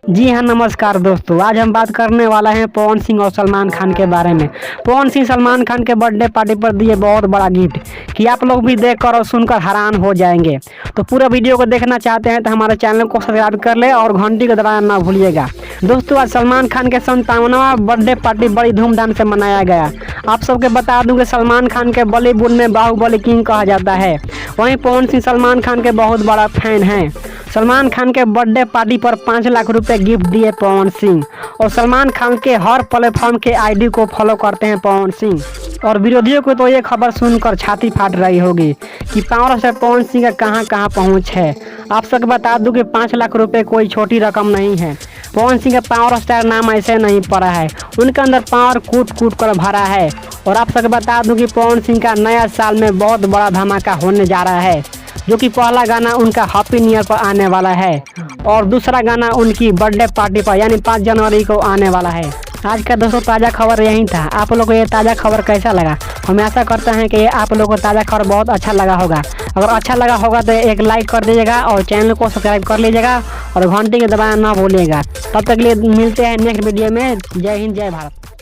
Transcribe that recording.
जी हाँ, नमस्कार दोस्तों। आज हम बात करने वाला है पवन सिंह और सलमान खान के बारे में। पवन सिंह सलमान खान के बर्थडे पार्टी पर दिए बहुत बड़ा गिफ्ट कि आप लोग भी देखकर और सुनकर हैरान हो जाएंगे। तो पूरा वीडियो को देखना चाहते हैं तो हमारे चैनल को सब्सक्राइब कर ले और घंटी को दबाना ना भूलिएगा। दोस्तों, आज सलमान खान के 57वां बर्थडे पार्टी बड़ी धूमधाम से मनाया गया। आप सबके बता दूं कि सलमान खान के बॉलीवुड में बाहुबली किंग कहा जाता है। वहीं पवन सिंह सलमान खान के बहुत बड़ा फैन हैं। सलमान खान के बर्थडे पार्टी पर 5 लाख रुपए गिफ्ट दिए पवन सिंह। और सलमान खान के हर प्लेटफॉर्म के आईडी को फॉलो करते हैं पवन सिंह। और विरोधियों को तो ये खबर सुनकर छाती फाट रही होगी कि पावर स्टार पवन सिंह का कहां कहां पहुंच है। आप सबको बता दूं कि 5 लाख रुपए कोई छोटी रकम नहीं है। पवन सिंह का पावर स्टार नाम ऐसे नहीं पड़ा है, उनके अंदर पावर कूट कूट कर भरा है। और आप सबको बता दूं कि पवन सिंह का नया साल में बहुत बड़ा धमाका होने जा रहा है, जो कि पहला गाना उनका हैप्पी न्यू ईयर पर आने वाला है और दूसरा गाना उनकी बर्थडे पार्टी पर यानी 5 जनवरी को आने वाला है। आज का दोस्तों ताज़ा खबर यही था। आप लोगों को ये ताज़ा खबर कैसा लगा? हम आशा करते हैं कि ये आप लोगों को ताज़ा खबर बहुत अच्छा लगा होगा। अगर अच्छा लगा होगा तो एक लाइक कर दीजिएगा और चैनल को सब्सक्राइब कर लीजिएगा और घंटी के दबाना ना भूलिएगा। तब तक के लिए मिलते हैं नेक्स्ट वीडियो में। जय हिंद, जय भारत।